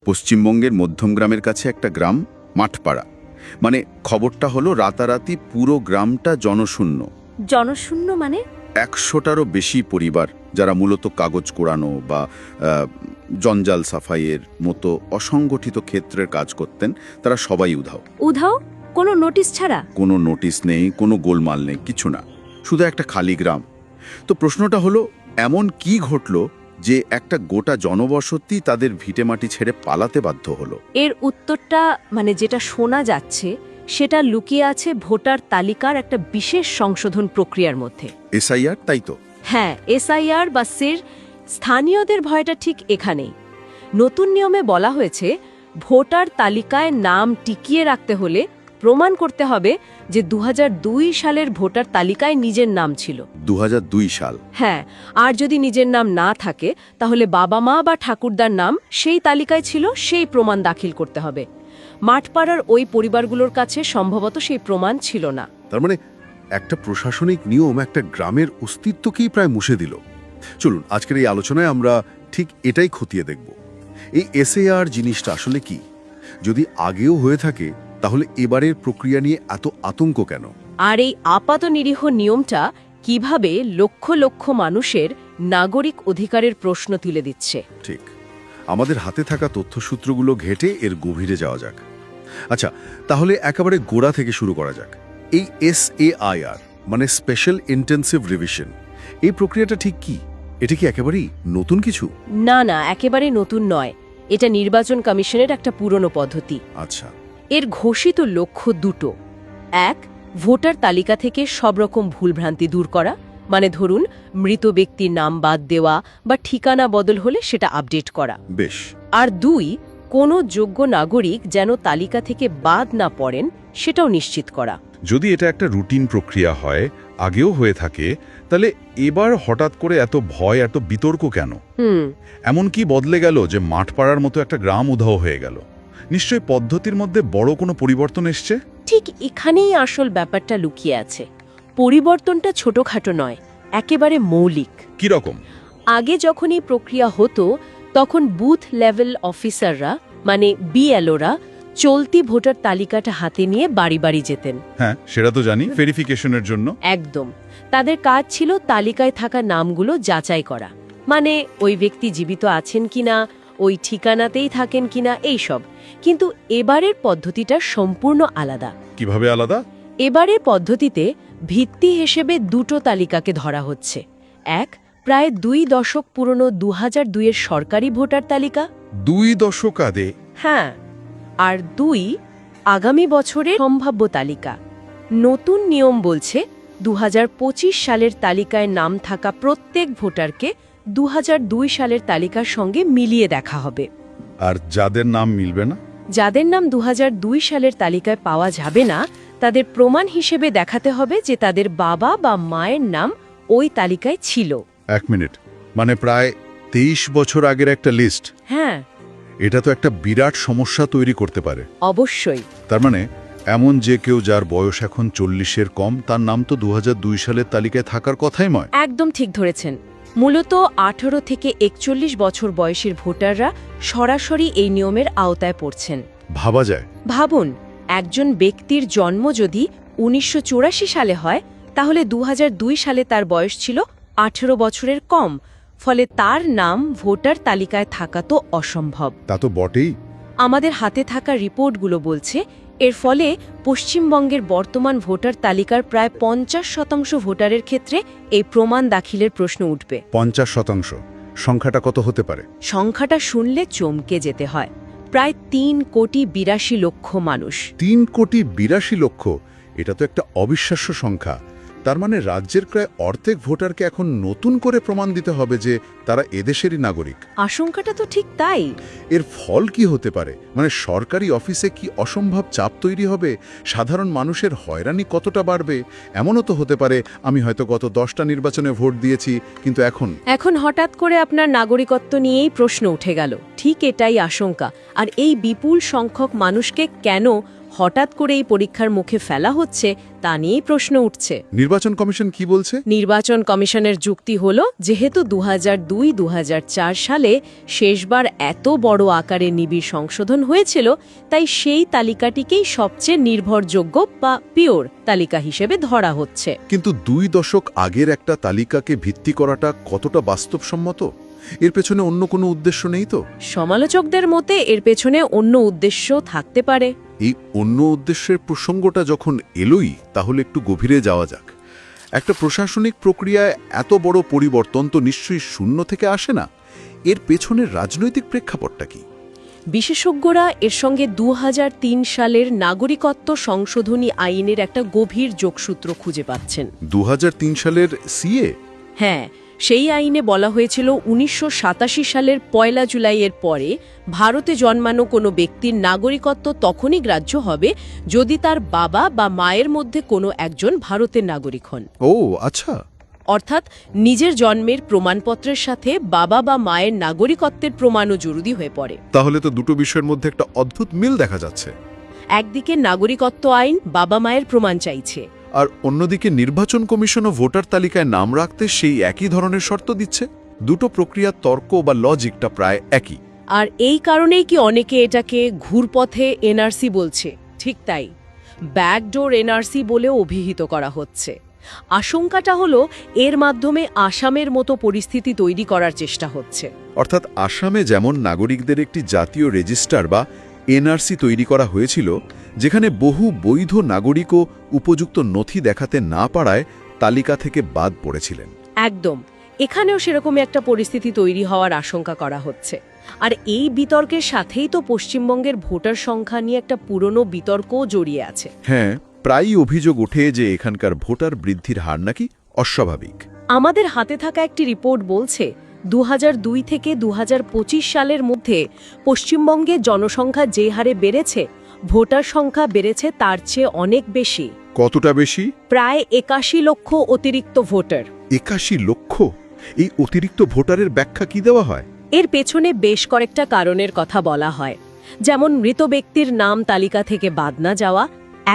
পশ্চিমবঙ্গের মধ্যমগ্রামের কাছে একটা গ্রাম মাঠপাড়া। মানে খবরটা হলো রাতারাতি পুরো গ্রামটা জনশূন্য। জনশূন্য মানে? 100টারও বেশি পরিবার, যারা মূলত কাগজ কোড়ানো বা জঞ্জাল সাফাইয়ের মতো অসংগঠিত ক্ষেত্রের কাজ করতেন, তারা সবাই উধাও। উধাও? কোনো নোটিশ ছাড়া? কোনো নোটিশ নেই, কোনো গোলমাল নেই, কিছু না, শুধু একটা খালি গ্রাম। তো প্রশ্নটা হলো, এমন কি ঘটল যে একটা গোটা জনবসতি তাদের ভিটেমাটি ছেড়ে পালাতে বাধ্য হলো? এর উত্তরটা মানে যেটা শোনা যাচ্ছে সেটা লুকিয়ে আছে ভোটার তালিকার একটা বিশেষ সংশোধন প্রক্রিয়ার মধ্যে। এসআইআর, তাই তো? হ্যাঁ, এসআইআর বা সির। স্থানীয়দের ভয়টা ঠিক এখানেই। নতুন নিয়মে বলা হয়েছে, ভোটার তালিকায় নাম টিকিয়ে রাখতে হলে প্রমাণ করতে হবে যে 2002 সালের ভোটার তালিকায় নিজের নাম ছিল। 2002 সাল? হ্যাঁ, আর যদি নিজের নাম না থাকে তাহলে বাবা মা বা ঠাকুরদার নাম সেই তালিকায় ছিল, সেই প্রমাণ দাখিল করতে হবে। মাঠপাড়ার ওই পরিবারগুলোর কাছে সম্ভবত সেই প্রমাণ ছিল না। তার মানে একটা প্রশাসনিক নিয়ম একটা গ্রামের অস্তিত্বকেই প্রায় মুছে দিল। চলুন আজকের এই আলোচনায় আমরা ঠিক এটাই খতিয়ে দেখব। এই এসআইআর জিনিসটা আসলে কি? যদি আগেও হয়ে থাকে তাহলে এবারের প্রক্রিয়া নিয়ে এত আতঙ্ক কেন? আর এই আপাত নিরীহ নিয়মটা কিভাবে লক্ষ লক্ষ মানুষের নাগরিক অধিকারের প্রশ্ন তুলে দিচ্ছে? ঠিক, আমাদের হাতে থাকা তথ্যসূত্রগুলো ঘেঁটে এর গভীরে যাওয়া যাক। আচ্ছা, তাহলে একেবারে গোড়া থেকে শুরু করা যাক। এই এসএআইআর মানে স্পেশাল ইন্টেন্সিভ রিভিশন, এই প্রক্রিয়াটা ঠিক কি? এটা কি একেবারেই নতুন কিছু? না না, একেবারে নতুন নয়। এটা নির্বাচন কমিশনের একটা পুরনো পদ্ধতি। আচ্ছা। এর ঘোষিত লক্ষ্য দুটো। এক, ভোটার তালিকা থেকে সব রকম ভুলভ্রান্তি দূর করা, মানে ধরুন মৃত ব্যক্তির নাম বাদ দেওয়া বা ঠিকানা বদল হলে সেটা আপডেট করা। বেশ। আর দুই, কোনো যোগ্য নাগরিক যেন তালিকা থেকে বাদ না পড়েন সেটাও নিশ্চিত করা। যদি এটা একটা রুটিন প্রক্রিয়া হয়, আগেও হয়ে থাকে, তাহলে এবার হঠাৎ করে এত ভয়, এত বিতর্ক কেন? এমন কি বদলে গেল যে মাঠপাড়ার মতো একটা গ্রাম উধাও হয়ে গেল? নিশ্চয়ই পদ্ধতির মধ্যে বড় কোনো পরিবর্তন এসছে। ঠিক এখানেই আসল ব্যাপারটা লুকিয়ে আছে। পরিবর্তনটা ছোটখাটো নয়, একেবারে মৌলিক। কি রকম? আগে যখন এই প্রক্রিয়া হতো তখন বুথ লেভেল অফিসাররা মানে বিএলওরা চলতি ভোটার তালিকাটা হাতে নিয়ে বাড়ি বাড়ি যেতেন। হ্যাঁ, সেটা তো জানি, ভেরিফিকেশনের জন্য। একদম। তাদের কাজ ছিল তালিকায় থাকা নামগুলো যাচাই করা, মানে ওই ব্যক্তি জীবিত আছেন কিনা, ওই ঠিকানাতেই থাকেন কিনা, এইসব। কিন্তু এবারের পদ্ধতিটা সম্পূর্ণ আলাদা। কিভাবে আলাদা? এবারের পদ্ধতিতে ভিত্তি হিসেবে দুটো তালিকাকে ধরা হচ্ছে। এক, প্রায় 2 দশক পুরনো 2002-এর সরকারি ভোটার তালিকা। 2 দশক আগে? হ্যাঁ। আর 2, আগামী বছরের সম্ভাব্য তালিকা। নতুন নিয়ম বলছে 2025 সালের তালিকায় নাম থাকা প্রত্যেক ভোটারকে 2002 সালের তালিকার সঙ্গে মিলিয়ে দেখা হবে। আর যাদের নাম মিলবে না? যাদের নাম 2002 সালের তালিকায় পাওয়া যাবে না, তাদের প্রমাণ হিসেবে দেখাতে হবে যে তাদের বাবা বা মায়ের নাম ওই তালিকায় ছিল। 1 মিনিট, মানে প্রায় 23 বছর আগের একটা লিস্ট? হ্যাঁ। এটা তো একটা বিরাট সমস্যা তৈরি করতে পারে। অবশ্যই। তার মানে এমন যে কেউ যার বয়স এখন 40-এর কম, তার নাম তো 2002 সালের তালিকায় থাকার কথাই নয়। একদম ঠিক ধরেছেন। মূলত 18 থেকে 41 বছর বয়সের ভোটাররা সরাসরি এই নিয়মের আওতায় পড়ছেন। ভাবা যায়? ভাবুন, একজন ব্যক্তির জন্ম যদি 1984 সালে হয়, তাহলে 2002 সালে তার বয়স ছিল 18 বছরের কম। ফলে তার নাম ভোটার তালিকায় থাকা তো অসম্ভব। তা তো বটেই। আমাদের হাতে থাকা রিপোর্টগুলো বলছে, এর ফলে পশ্চিমবঙ্গের বর্তমান ভোটার তালিকার প্রায় 50% ভোটারের ক্ষেত্রে এই প্রমাণ দাখিলের প্রশ্ন উঠবে। 50%? সংখ্যাটা কত হতে পারে? সংখ্যাটা শুনলে চমকে যেতে হয়। প্রায় 3,82,00,000 মানুষ। 3,82,00,000? এটা তো একটা অবিশ্বাস্য সংখ্যা। তার মানে রাজ্যের প্রায় অর্ধেক ভোটারকে এখন নতুন করে প্রমাণ দিতে হবে যে তারা এদেশেরই নাগরিক। আশঙ্কাটা তো ঠিক তাই। এর ফল কি হতে পারে? মানে সরকারি অফিসে কি অসম্ভব চাপ তৈরি হবে? সাধারণ মানুষের হয়রানি কতটা বাড়বে? এমনও তো হতে পারে আমি হয়তো গত 10টা নির্বাচনে ভোট দিয়েছি, কিন্তু এখন হঠাৎ করে আপনার নাগরিকত্ব নিয়েই প্রশ্ন উঠে গেল। ঠিক এটাই আশঙ্কা। আর এই বিপুল সংখ্যক মানুষকে কেন হঠাৎ করে এই পরীক্ষার মুখে ফেলা হচ্ছে তা নিয়েই প্রশ্ন উঠছে। নির্বাচন কমিশন কি বলছে? নির্বাচন কমিশনের যুক্তি হল, যেহেতু 2002-2004 সালে শেষবার এত বড় আকারে নিবিড় সংশোধন হয়েছিল, তাই সেই তালিকাটিকেই সবচেয়ে নির্ভরযোগ্য বা পিওর তালিকা হিসেবে ধরা হচ্ছে। কিন্তু 2 দশক আগের একটা তালিকাকে ভিত্তি করাটা কতটা বাস্তবসম্মত? এর পেছনে অন্য কোনো উদ্দেশ্য নেই তো? সমালোচকদের মতে এর পেছনে অন্য উদ্দেশ্য থাকতে পারে। এই অন্য উদ্দেশ্যের প্রসঙ্গটা যখন এলোই, তাহলে একটু গভীরে যাওয়া যাক। একটা প্রশাসনিক প্রক্রিয়ায় এত বড় পরিবর্তন তো নিশ্চয়ই শূন্য থেকে আসে না। এর পেছনের রাজনৈতিক প্রেক্ষাপটটা কি? বিশেষজ্ঞরা এর সঙ্গে 2003 সালের নাগরিকত্ব সংশোধনী আইনের একটা গভীর যোগসূত্র খুঁজে পাচ্ছেন। 2003 সালের সিএ? হ্যাঁ, সেই আইনে বলা হয়েছিল 1987 সালের 1 জুলাইয়ের পরে ভারতে জন্মানো কোনো ব্যক্তির নাগরিকত্ব তখনই গ্রাহ্য হবে যদি তার বাবা বা মায়ের মধ্যে কোনো একজন ভারতের নাগরিক হন। ও আচ্ছা। অর্থাৎ নিজের জন্মের প্রমাণপত্রের সাথে বাবা বা মায়ের নাগরিকত্বের প্রমাণও জরুরি হয়ে পড়ে। তাহলে তো দুটো বিষয়ের মধ্যে একটা অদ্ভুত মিল দেখা যাচ্ছে। একদিকে নাগরিকত্ব আইন বাবা মায়ের প্রমাণ চাইছে, আর অন্যদিকে নির্বাচন কমিশনও ভোটার তালিকায় নাম রাখতে সেই একই ধরনের শর্ত দিচ্ছে। দুটো প্রক্রিয়ার তর্ক বা লজিকটা প্রায় একই। আর এই কারণেই কি অনেকে এটাকে ঘুরপথে এনআরসি বলছে। ঠিক তাই, ব্যাকডোর এনআরসি বলে অভিহিত করা হচ্ছে। আশঙ্কাটা হলো এর মাধ্যমে আসামের মতো পরিস্থিতি তৈরি করার চেষ্টা হচ্ছে। অর্থাৎ আসামে যেমন নাগরিকদের একটি জাতীয় রেজিস্টার বা এনআরসি তৈরি করা হয়েছিল, যেখানে বহু বৈধ নাগরিকও উপযুক্ত নথি দেখাতে না পারায় তালিকা থেকে বাদ পড়েছিলেন। একদম, এখানেও সেরকমই একটা পরিস্থিতি তৈরি হওয়ার আশঙ্কা করা হচ্ছে। আর এই বিতর্কের সাথেই তো পশ্চিমবঙ্গের ভোটার সংখ্যা নিয়ে একটা পুরনো বিতর্কও জড়িয়ে আছে। হ্যাঁ, প্রায়ই অভিযোগ ওঠে যে এখানকার ভোটার বৃদ্ধির হার নাকি অস্বাভাবিক। আমাদের হাতে থাকা একটি রিপোর্ট বলছে 2002 থেকে 2025 সালের মধ্যে পশ্চিমবঙ্গে জনসংখ্যা যে হারে বেড়েছে, ভোটার সংখ্যা বেড়েছে তার চেয়ে অনেক বেশি। কতটা বেশি? প্রায় 81 লক্ষ অতিরিক্ত ভোটার। 81 লক্ষ? এই অতিরিক্ত ভোটারের ব্যাখ্যা কি দেওয়া হয়? এর পেছনে বেশ কয়েকটা কারণের কথা বলা হয়, যেমন মৃত ব্যক্তির নাম তালিকা থেকে বাদ না যাওয়া,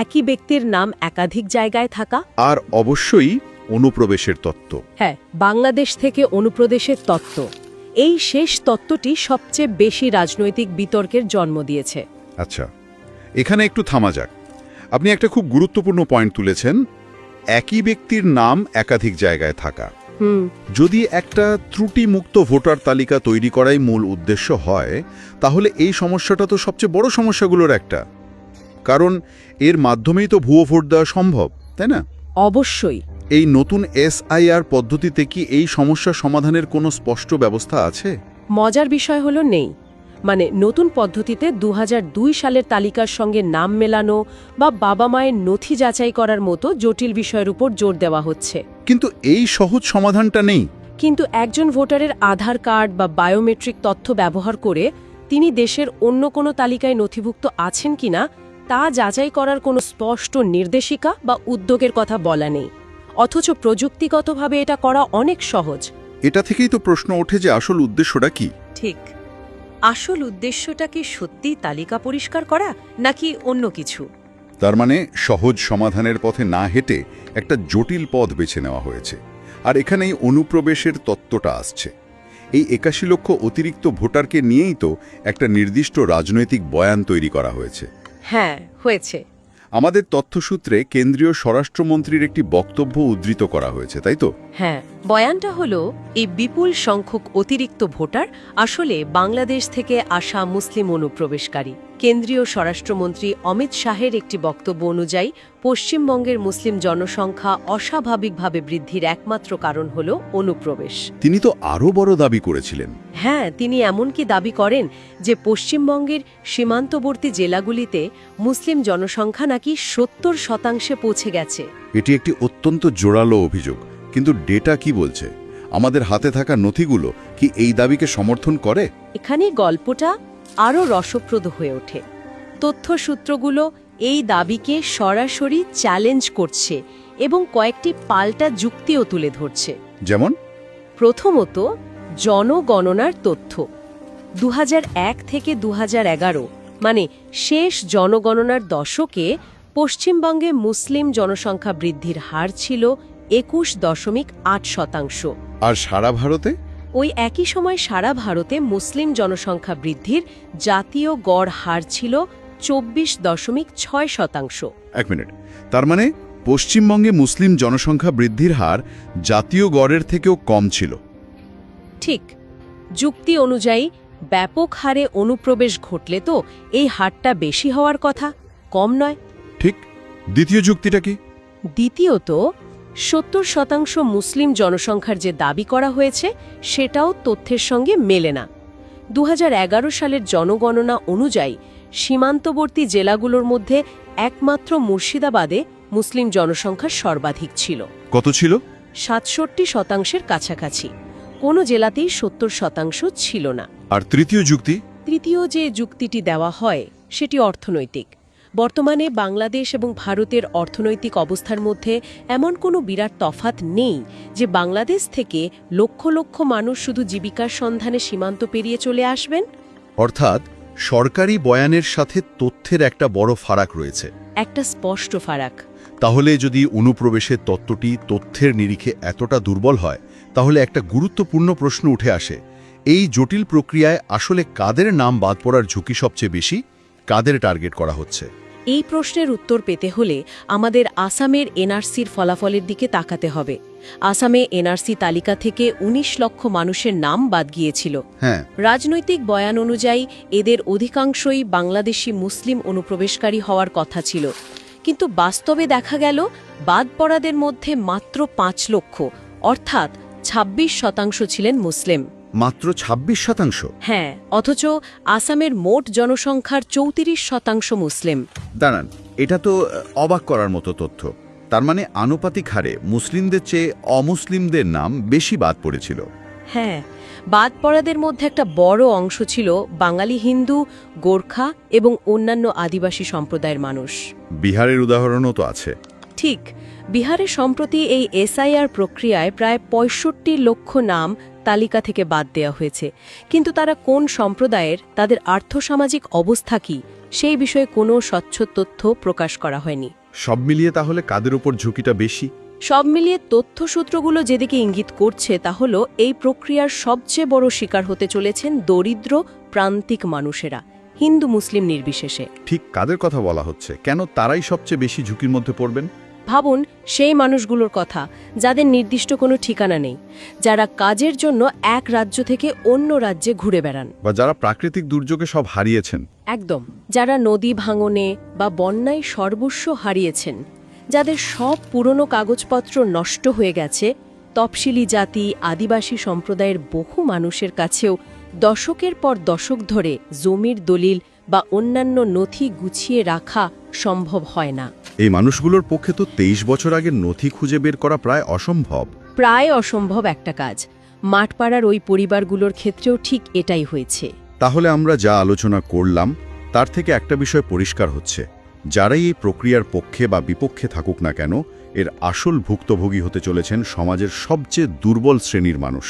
একই ব্যক্তির নাম একাধিক জায়গায় থাকা, আর অবশ্যই অনুপ্রবেশের তত্ত্ব। হ্যাঁ, বাংলাদেশ থেকে অনুপ্রবেশের তত্ত্ব। এই শেষ তত্ত্বটি সবচেয়ে বেশি রাজনৈতিক বিতর্কের জন্ম দিয়েছে। আচ্ছা, এখানে একটু থামা যাক। আপনি একটা খুব গুরুত্বপূর্ণ পয়েন্ট তুলেছেন, একই ব্যক্তির নাম একাধিক জায়গায় থাকা। যদি একটা ত্রুটিমুক্ত ভোটার তালিকা তৈরি করাই মূল উদ্দেশ্য হয়, তাহলে এই সমস্যাটা তো সবচেয়ে বড় সমস্যাগুলোর একটা। কারণ এর মাধ্যমেই তো ভুয়ো ভোট দেওয়া সম্ভব, তাই না? অবশ্যই। এই নতুন এসআইআর পদ্ধতিতে কি এই সমস্যা সমাধানের কোনো স্পষ্ট ব্যবস্থা আছে? মজার বিষয় হলো নেই। মানে নতুন পদ্ধতিতে 2002 সালের তালিকার সঙ্গে নাম মেলানো বা বাবা মায়ের নথি যাচাই করার মতো জটিল বিষয়ের উপর জোর দেওয়া হচ্ছে। কিন্তু এই সহজ সমাধানটা নেই। কিন্তু একজন ভোটারের আধার কার্ড বা বায়োমেট্রিক তথ্য ব্যবহার করে তিনি দেশের অন্য কোনো তালিকায় নথিভুক্ত আছেন কিনা তা যাচাই করার কোনো স্পষ্ট নির্দেশিকা বা উদ্যোগের কথা বলা নেই। অথচ প্রযুক্তিগতভাবে এটা করা অনেক সহজ। এটা থেকেই তো প্রশ্ন ওঠে যে আসল উদ্দেশ্যটা কি? ঠিক, আসল উদ্দেশ্যটা কি সত্যি তালিকা পরিষ্কার করা নাকি অন্য কিছু? তার মানে সহজ সমাধানের পথে না হেঁটে একটা জটিল পথ বেছে নেওয়া হয়েছে। আর এখানেই অনুপ্রবেশের তত্ত্বটা আসছে। এই 81 লক্ষ অতিরিক্ত ভোটারকে নিয়েই তো একটা নির্দিষ্ট রাজনৈতিক বয়ান তৈরি করা হয়েছে। হ্যাঁ, হয়েছে। আমাদের তথ্যসূত্রে কেন্দ্রীয় স্বরাষ্ট্রমন্ত্রীর একটি বক্তব্য উদ্ধৃত করা হয়েছে, তাই তো? হ্যাঁ, বয়ানটা হলো এই বিপুল সংখ্যক অতিরিক্ত ভোটার আসলে বাংলাদেশ থেকে আসা মুসলিম অনুপ্রবেশকারী। কেন্দ্রীয় স্বরাষ্ট্রমন্ত্রী অমিত শাহের একটি বক্তব্য অনুযায়ী পশ্চিমবঙ্গের মুসলিম জনসংখ্যা অস্বাভাবিকভাবে বৃদ্ধির একমাত্র কারণ হল অনুপ্রবেশ। তিনি তো আরও বড় দাবি করেছিলেন। হ্যাঁ, তিনি এমনকি দাবি করেন যে পশ্চিমবঙ্গের সীমান্তবর্তী জেলাগুলিতে মুসলিম জনসংখ্যা নাকি 70% পৌঁছে গেছে। এটি একটি অত্যন্ত জোরালো অভিযোগ, কিন্তু ডেটা কি বলছে? আমাদের হাতে থাকা নথিগুলো কি এই দাবিকে সমর্থন করে? এখানে গল্পটা আরও রসপ্রদ হয়ে ওঠে। তথ্যসূত্রগুলো এই দাবিকে সরাসরি চ্যালেঞ্জ করছে এবং কয়েকটি পাল্টা যুক্তিও তুলে ধরছে। যেমন, প্রথমত, জনগণনার তথ্য 2001 থেকে 2011 মানে শেষ জনগণনার দশকে পশ্চিমবঙ্গে মুসলিম জনসংখ্যা বৃদ্ধির হার ছিল 21.8%। আর সারা ভারতে? ওই একই সময় সারা ভারতে মুসলিম জনসংখ্যা বৃদ্ধির জাতীয় গড় হার ছিল 24.6%। এক মিনিট, তার মানে পশ্চিমবঙ্গে মুসলিম জনসংখ্যা বৃদ্ধির হার জাতীয় গড়ের থেকেও কম ছিল। ঠিক, যুক্তি অনুযায়ী ব্যাপক হারে অনুপ্রবেশ ঘটলে তো এই হারটা বেশি হওয়ার কথা, কম নয়। ঠিক। দ্বিতীয় যুক্তিটা কি? দ্বিতীয়ত, 70% মুসলিম জনসংখ্যার যে দাবি করা হয়েছে সেটাও তথ্যের সঙ্গে মেলে না। 2011 সালের জনগণনা অনুযায়ী সীমান্তবর্তী জেলাগুলোর মধ্যে একমাত্র মুর্শিদাবাদে মুসলিম জনসংখ্যা সর্বাধিক ছিল। কত ছিল? 67% কাছাকাছি। কোনো জেলাতেই 70% ছিল না। আর তৃতীয় যুক্তি? তৃতীয় যে যুক্তিটি দেওয়া হয় সেটি অর্থনৈতিক। বর্তমানে বাংলাদেশ এবং ভারতের অর্থনৈতিক অবস্থার মধ্যে এমন কোনো বিরাট তফাৎ নেই যে বাংলাদেশ থেকে লক্ষ লক্ষ মানুষ শুধু জীবিকার সন্ধানে সীমান্ত পেরিয়ে চলে আসবেন। অর্থাৎ সরকারি বয়ানের সাথে তথ্যের একটা বড় ফারাক রয়েছে। একটা স্পষ্ট ফারাক। তাহলে যদি অনুপ্রবেশের তত্ত্বটি তথ্যের নিরিখে এতটা দুর্বল হয়, তাহলে একটা গুরুত্বপূর্ণ প্রশ্ন উঠে আসে, এই জটিল প্রক্রিয়ায় আসলে কাদের নাম বাদ পড়ার ঝুঁকি সবচেয়ে বেশি, কাদের টার্গেট করা হচ্ছে? এই প্রশ্নের উত্তর পেতে হলে আমাদের আসামের এনআরসির ফলাফলের দিকে তাকাতে হবে। আসামে এনআরসি তালিকা থেকে 19 লক্ষ মানুষের নাম বাদ গিয়েছিল। হ্যাঁ, রাজনৈতিক বয়ান অনুযায়ী এদের অধিকাংশই বাংলাদেশি মুসলিম অনুপ্রবেশকারী হওয়ার কথা ছিল, কিন্তু বাস্তবে দেখা গেল বাদ পড়াদের মধ্যে মাত্র 5 লক্ষ, অর্থাৎ 26% ছিলেন মুসলিম। মাত্র 26%? হ্যাঁ, অথচ আসামের মোট জনসংখ্যার 34% মুসলিম। দাঁড়ান, এটা তো অবাক করার মতো তথ্য। তার মানে আনুপাতিক হারে মুসলিমদের চেয়ে অমুসলিমদের নাম বেশি বাদ পড়েছিল। হ্যাঁ, বাদ পড়াদের মধ্যে একটা বড় অংশ ছিল বাঙালি হিন্দু, গোর্খা এবং অন্যান্য আদিবাসী সম্প্রদায়ের মানুষ। বিহারের উদাহরণও তো আছে। ঠিক, বিহারে সম্প্রতি এই এসআইআর প্রক্রিয়ায় প্রায় 65 লক্ষ নাম তালিকা থেকে বাদ দেওয়া হয়েছে, কিন্তু তারা কোন সম্প্রদায়ের, তাদের আর্থসামাজিক অবস্থা কি, সেই বিষয়ে কোনো স্বচ্ছ তথ্য প্রকাশ করা হয়নি। সব মিলিয়ে তাহলে কাদের উপর ঝুঁকিটা বেশি? সব মিলিয়ে তথ্যসূত্রগুলো যেদিকে ইঙ্গিত করছে তা হল এই প্রক্রিয়ার সবচেয়ে বড় শিকার হতে চলেছেন দরিদ্র প্রান্তিক মানুষেরা, হিন্দু মুসলিম নির্বিশেষে। ঠিক কাদের কথা বলা হচ্ছে? কেন তারাই সবচেয়ে বেশি ঝুঁকির মধ্যে পড়বেন? ভাবুন সেই মানুষগুলোর কথা যাদের নির্দিষ্ট কোনো ঠিকানা নেই, যারা কাজের জন্য এক রাজ্য থেকে অন্য রাজ্যে ঘুরে বেড়ান, বা যারা প্রাকৃতিক দুর্যোগে সব হারিয়েছেন। একদম, যারা নদী ভাঙনে বা বন্যায় সর্বস্ব হারিয়েছেন, যাদের সব পুরনো কাগজপত্র নষ্ট হয়ে গেছে। তফসিলি জাতি, আদিবাসী সম্প্রদায়ের বহু মানুষের কাছেও দশকের পর দশক ধরে জমির দলিল বা অন্যান্য নথি গুছিয়ে রাখা সম্ভব হয় না। এই মানুষগুলোর পক্ষে তো 23 বছর আগের নথি খুঁজে বের করা প্রায় অসম্ভব। প্রায় অসম্ভব একটা কাজ। মাঠপাড়ার ওই পরিবারগুলোর ক্ষেত্রেও ঠিক এটাই হয়েছে। তাহলে আমরা যা আলোচনা করলাম তার থেকে একটা বিষয় পরিষ্কার হচ্ছে, যারাই এই প্রক্রিয়ার পক্ষে বা বিপক্ষে থাকুক না কেন, এর আসল ভুক্তভোগী হতে চলেছেন সমাজের সবচেয়ে দুর্বল শ্রেণীর মানুষ।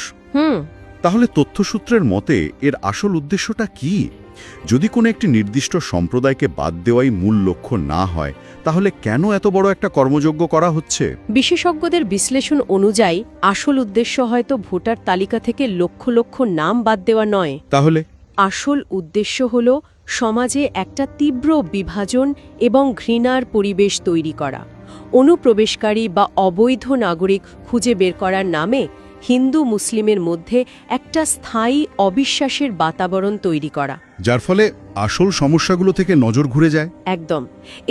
তাহলে তথ্যসূত্রের মতে এর আসল উদ্দেশ্যটা কি? যদি কোনো একটি নির্দিষ্ট সম্প্রদায়কে বাদ দেওয়াই মূল লক্ষ্য না হয়, তাহলে কেন এত বড় একটা কর্মযজ্ঞ করা হচ্ছে? বিশেষজ্ঞদের বিশ্লেষণ অনুযায়ী আসল উদ্দেশ্য হয়তো ভোটার তালিকা থেকে লক্ষ লক্ষ নাম বাদ দেওয়া নয়। তাহলে আসল উদ্দেশ্য হল সমাজে একটা তীব্র বিভাজন এবং ঘৃণার পরিবেশ তৈরি করা, অনুপ্রবেশকারী বা অবৈধ নাগরিক খুঁজে বের করার নামে হিন্দু মুসলিমের মধ্যে একটা স্থায়ী অবিশ্বাসের বাতাবরণ তৈরি করা, যার ফলে আসল সমস্যাগুলো থেকে নজর ঘুরে যায়। একদম।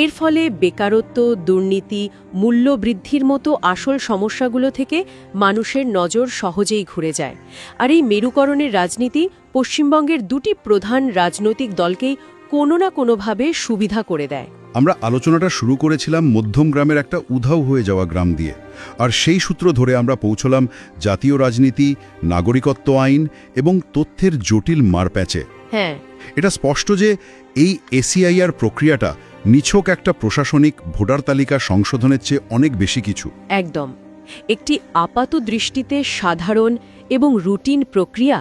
এর ফলে বেকারত্ব, দুর্নীতি, মূল্যবৃদ্ধির মতো আসল সমস্যাগুলো থেকে মানুষের নজর সহজেই ঘুরে যায়। আর এই মেরুকরণের রাজনীতি পশ্চিমবঙ্গের দুটি প্রধান রাজনৈতিক দলকেই কোনো না কোনোভাবে সুবিধা করে দেয়। আমরা আলোচনাটা শুরু করেছিলাম মধ্যম গ্রামের একটা উধাও হয়ে যাওয়া গ্রাম দিয়ে, আর সেই সূত্র ধরে আমরা পৌঁছলাম জাতীয় রাজনীতি, নাগরিকত্ব আইন এবং তথ্যের জটিল মারপ্যাচে। হ্যাঁ, এটা স্পষ্ট যে এই এসআইআর প্রক্রিয়াটা নিছক একটা প্রশাসনিক ভোটার তালিকা সংশোধনের চেয়ে অনেক বেশি কিছু। একদম। একটি আপাত দৃষ্টিতে সাধারণ এবং রুটিন প্রক্রিয়া,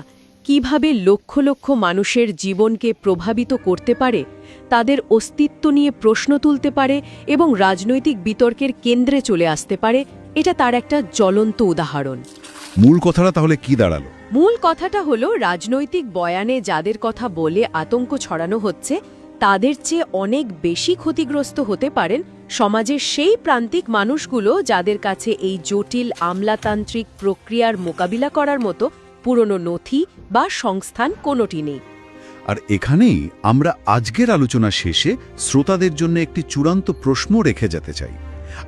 কিভাবে লক্ষ লক্ষ মানুষের জীবনকে প্রভাবিত করতে পারে, তাদের অস্তিত্ব নিয়ে প্রশ্ন তুলতে পারে এবং রাজনৈতিক বিতর্কের কেন্দ্রে চলে আসতে পারে, এটা তার একটা জ্বলন্ত উদাহরণ। মূল কথাটা তাহলে কি দাঁড়ালো? মূল কথাটা হলো রাজনৈতিক বয়ানে যাদের কথা বলে আতঙ্ক ছড়ানো হচ্ছে তাদের চেয়ে অনেক বেশি ক্ষতিগ্রস্ত হতে পারেন সমাজের সেই প্রান্তিক মানুষগুলো যাদের কাছে এই জটিল আমলাতান্ত্রিক প্রক্রিয়ার মোকাবিলা করার মতো পুরনো নথি বা সংস্থান কোনোটি নেই। আর এখানেই আমরা আজকের আলোচনা শেষে শ্রোতাদের জন্য একটি চূড়ান্ত প্রশ্ন রেখে যেতে চাই।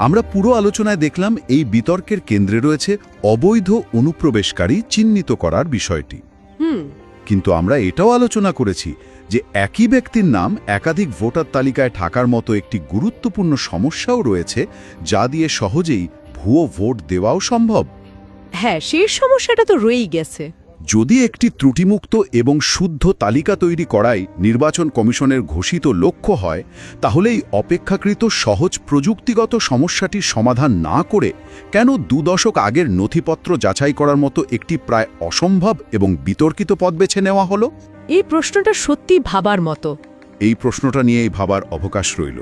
আমরা পুরো আলোচনায় দেখলাম এই বিতর্কের কেন্দ্রে রয়েছে অবৈধ অনুপ্রবেশকারী চিহ্নিত করার বিষয়টি। কিন্তু আমরা এটাও আলোচনা করেছি যে একই ব্যক্তির নাম একাধিক ভোটার তালিকায় থাকার মতো একটি গুরুত্বপূর্ণ সমস্যাও রয়েছে, যা দিয়ে সহজেই ভুয়ো ভোট দেওয়াও সম্ভব। হ্যাঁ, সেই সমস্যাটা তো রয়েই গেছে। যদি একটি ত্রুটিমুক্ত এবং শুদ্ধ তালিকা তৈরি করাই নির্বাচন কমিশনের ঘোষিত লক্ষ্য হয়, তাহলে এই অপেক্ষাকৃত সহজ প্রযুক্তিগত সমস্যাটির সমাধান না করে কেন 2 দশক আগের নথিপত্র যাচাই করার মতো একটি প্রায় অসম্ভব এবং বিতর্কিত পথ বেছে নেওয়া হলো? এই প্রশ্নটা সত্যি ভাবার মতো। এই প্রশ্নটা নিয়েই ভাবার অবকাশ রইল।